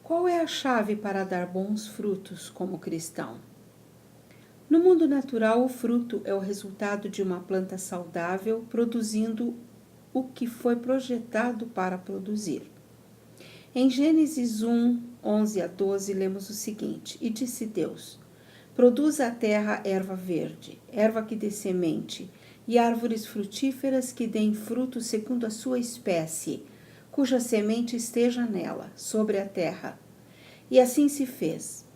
Qual é a chave para dar bons frutos como cristão? No mundo natural, o fruto é o resultado de uma planta saudável produzindo o que foi projetado para produzir. Em Gênesis 1, 11 a 12, lemos o seguinte: E disse Deus: Produza a terra erva verde, erva que dê semente, e árvores frutíferas que deem fruto segundo a sua espécie, cuja semente esteja nela, sobre a terra. E assim se fez.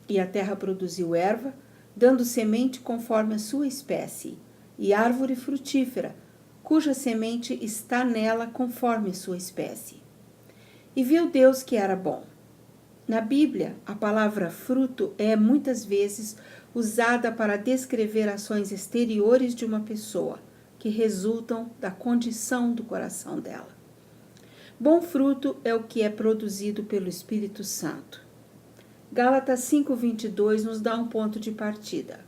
E a terra produziu erva, dando semente conforme a sua espécie, e árvore frutífera, cuja semente está nela conforme a sua espécie. E viu Deus que era bom. Na Bíblia, a palavra fruto é muitas vezes usada para descrever ações exteriores de uma pessoa, que resultam da condição do coração dela. Bom fruto é o que é produzido pelo Espírito Santo. Gálatas 5:22 nos dá um ponto de partida.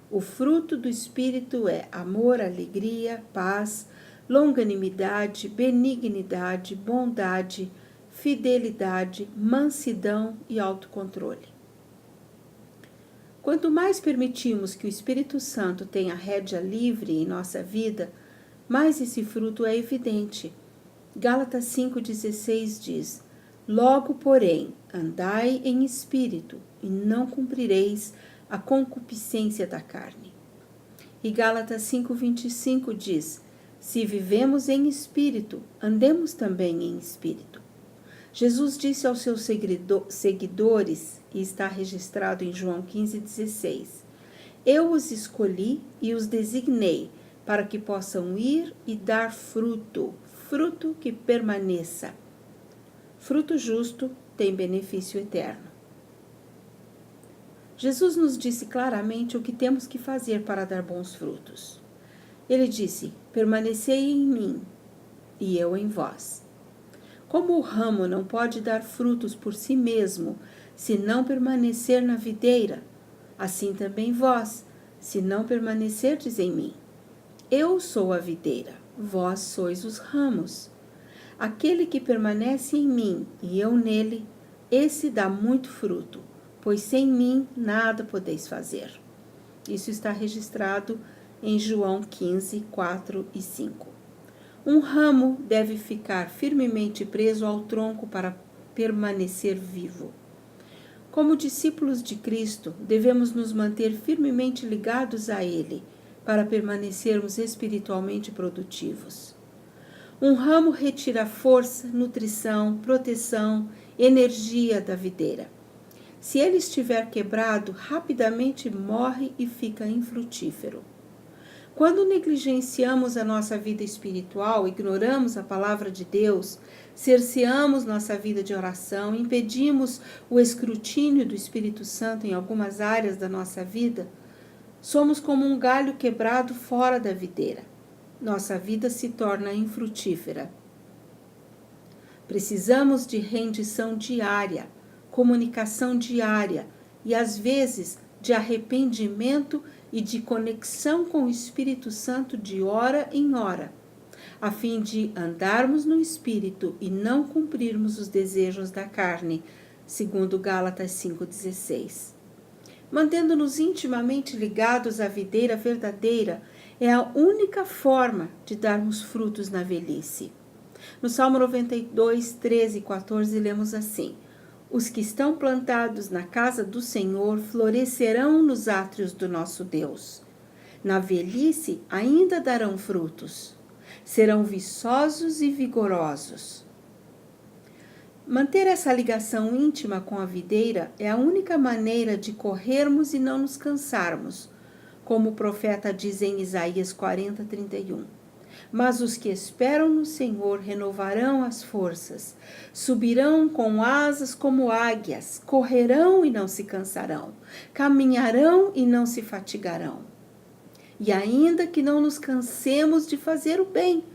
O fruto do Espírito é amor, alegria, paz, longanimidade, benignidade, bondade, fidelidade, mansidão e autocontrole. Quanto mais permitimos que o Espírito Santo tenha rédea livre em nossa vida, mais esse fruto é evidente. Gálatas 5,16 diz: Logo, porém, andai em espírito, e não cumprireis a concupiscência da carne. E Gálatas 5,25 diz: Se vivemos em espírito, andemos também em espírito. Jesus disse aos seus seguidores, e está registrado em João 15,16: Eu os escolhi e os designei para que possam ir e dar fruto, fruto que permaneça. Fruto justo tem benefício eterno. Jesus nos disse claramente o que temos que fazer para dar bons frutos. Ele disse: Permanecei em mim e eu em vós. Como o ramo não pode dar frutos por si mesmo, se não permanecer na videira, assim também vós, se não permanecerdes em mim. Eu sou a videira, vós sois os ramos. Aquele que permanece em mim e eu nele, esse dá muito fruto, pois sem mim nada podeis fazer. Isso está registrado em João 15, 4 e 5. Um ramo deve ficar firmemente preso ao tronco para permanecer vivo. Como discípulos de Cristo, devemos nos manter firmemente ligados a Ele, para permanecermos espiritualmente produtivos. Um ramo retira força, nutrição, proteção, energia da videira. Se ele estiver quebrado, rapidamente morre e fica infrutífero. Quando negligenciamos a nossa vida espiritual, ignoramos a palavra de Deus, cerceamos nossa vida de oração, impedimos o escrutínio do Espírito Santo em algumas áreas da nossa vida, somos como um galho quebrado fora da videira. Nossa vida se torna infrutífera. Precisamos de rendição diária, comunicação diária e, às vezes, de arrependimento e de conexão com o Espírito Santo de hora em hora, a fim de andarmos no Espírito e não cumprirmos os desejos da carne, segundo Gálatas 5,16. Mantendo-nos intimamente ligados à videira verdadeira é a única forma de darmos frutos na velhice. No Salmo 92, 13 e 14, lemos assim: Os que estão plantados na casa do Senhor florescerão nos átrios do nosso Deus. Na velhice ainda darão frutos. Serão viçosos e vigorosos. Manter essa ligação íntima com a videira é a única maneira de corrermos e não nos cansarmos, como o profeta diz em Isaías 40, 31. Mas os que esperam no Senhor renovarão as forças, subirão com asas como águias, correrão e não se cansarão, caminharão e não se fatigarão. E ainda que não nos cansemos de fazer o bem,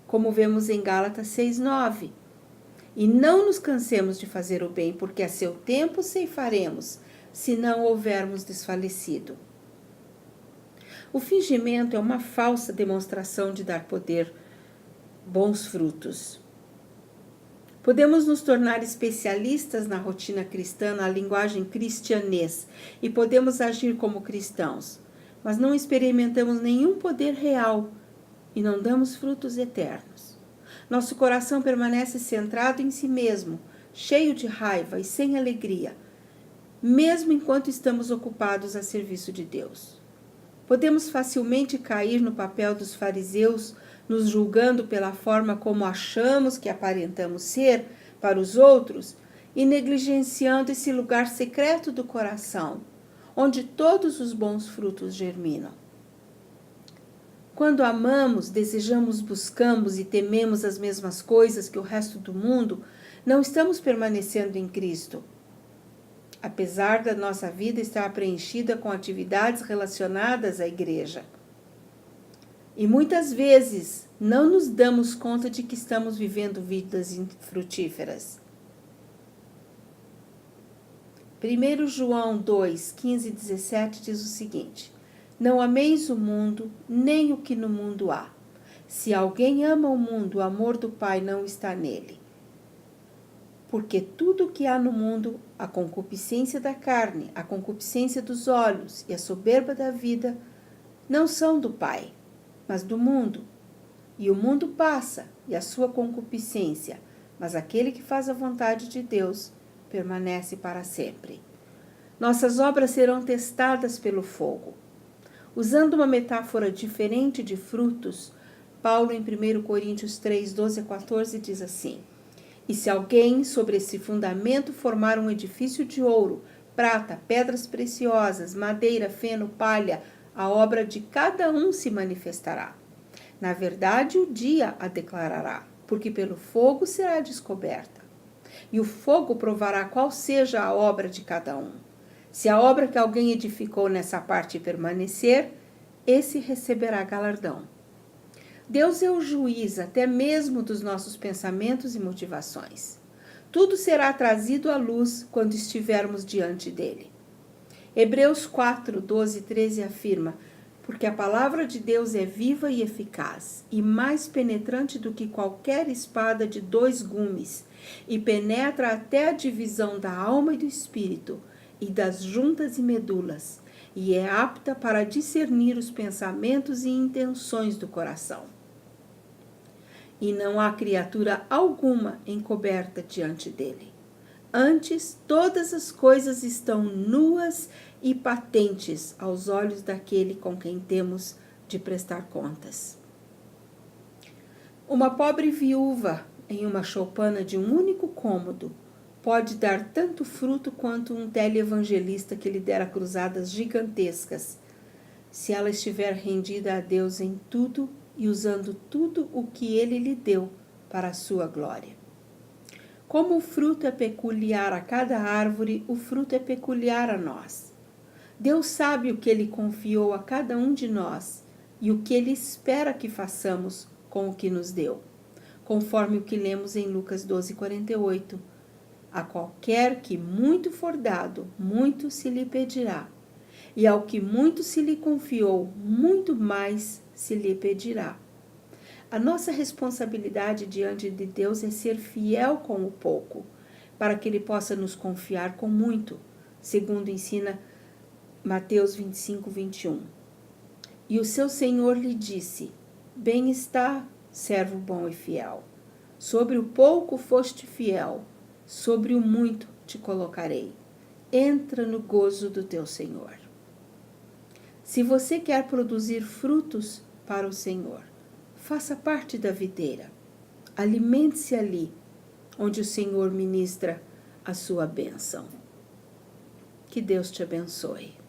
como vemos em Gálatas 6:9. E não nos cansemos de fazer o bem, porque a seu tempo ceifaremos, se não houvermos desfalecido. O fingimento é uma falsa demonstração de dar poder, bons frutos. Podemos nos tornar especialistas na rotina cristã, na linguagem cristianês, e podemos agir como cristãos, mas não experimentamos nenhum poder real e não damos frutos eternos. Nosso coração permanece centrado em si mesmo, cheio de raiva e sem alegria, mesmo enquanto estamos ocupados a serviço de Deus. Podemos facilmente cair no papel dos fariseus, nos julgando pela forma como achamos que aparentamos ser para os outros e negligenciando esse lugar secreto do coração, onde todos os bons frutos germinam. Quando amamos, desejamos, buscamos e tememos as mesmas coisas que o resto do mundo, não estamos permanecendo em Cristo. Apesar da nossa vida estar preenchida com atividades relacionadas à igreja. E muitas vezes não nos damos conta de que estamos vivendo vidas infrutíferas. 1 João 2, 15 e 17 diz o seguinte: Não ameis o mundo, nem o que no mundo há. Se alguém ama o mundo, o amor do Pai não está nele. Porque tudo o que há no mundo, a concupiscência da carne, a concupiscência dos olhos e a soberba da vida, não são do Pai, mas do mundo. E o mundo passa, e a sua concupiscência, mas aquele que faz a vontade de Deus permanece para sempre. Nossas obras serão testadas pelo fogo. Usando uma metáfora diferente de frutos, Paulo, em 1 Coríntios 3, 12 a 14, diz assim: E se alguém sobre esse fundamento formar um edifício de ouro, prata, pedras preciosas, madeira, feno, palha, a obra de cada um se manifestará. Na verdade, o dia a declarará, porque pelo fogo será descoberta. E o fogo provará qual seja a obra de cada um. Se a obra que alguém edificou nessa parte permanecer, esse receberá galardão. Deus é o juiz até mesmo dos nossos pensamentos e motivações. Tudo será trazido à luz quando estivermos diante dele. Hebreus 4, 12 e 13 afirma: Porque a palavra de Deus é viva e eficaz, e mais penetrante do que qualquer espada de 2 gumes, e penetra até a divisão da alma e do espírito, e das juntas e medulas, e é apta para discernir os pensamentos e intenções do coração. E não há criatura alguma encoberta diante dele. Antes, todas as coisas estão nuas e patentes aos olhos daquele com quem temos de prestar contas. Uma pobre viúva em uma choupana de um único cômodo pode dar tanto fruto quanto um televangelista que lidera cruzadas gigantescas, se ela estiver rendida a Deus em tudo e usando tudo o que Ele lhe deu para a sua glória. Como o fruto é peculiar a cada árvore, o fruto é peculiar a nós. Deus sabe o que Ele confiou a cada um de nós e o que Ele espera que façamos com o que nos deu, conforme o que lemos em Lucas 12:48. A qualquer que muito for dado, muito se lhe pedirá, e ao que muito se lhe confiou, muito mais se lhe pedirá. A nossa responsabilidade diante de Deus é ser fiel com o pouco, para que Ele possa nos confiar com muito, segundo ensina Mateus 25, 21. E o seu Senhor lhe disse: Bem está, servo bom e fiel. Sobre o pouco foste fiel, sobre o muito te colocarei. Entra no gozo do teu Senhor. Se você quer produzir frutos para o Senhor, faça parte da videira. Alimente-se ali, onde o Senhor ministra a sua bênção. Que Deus te abençoe.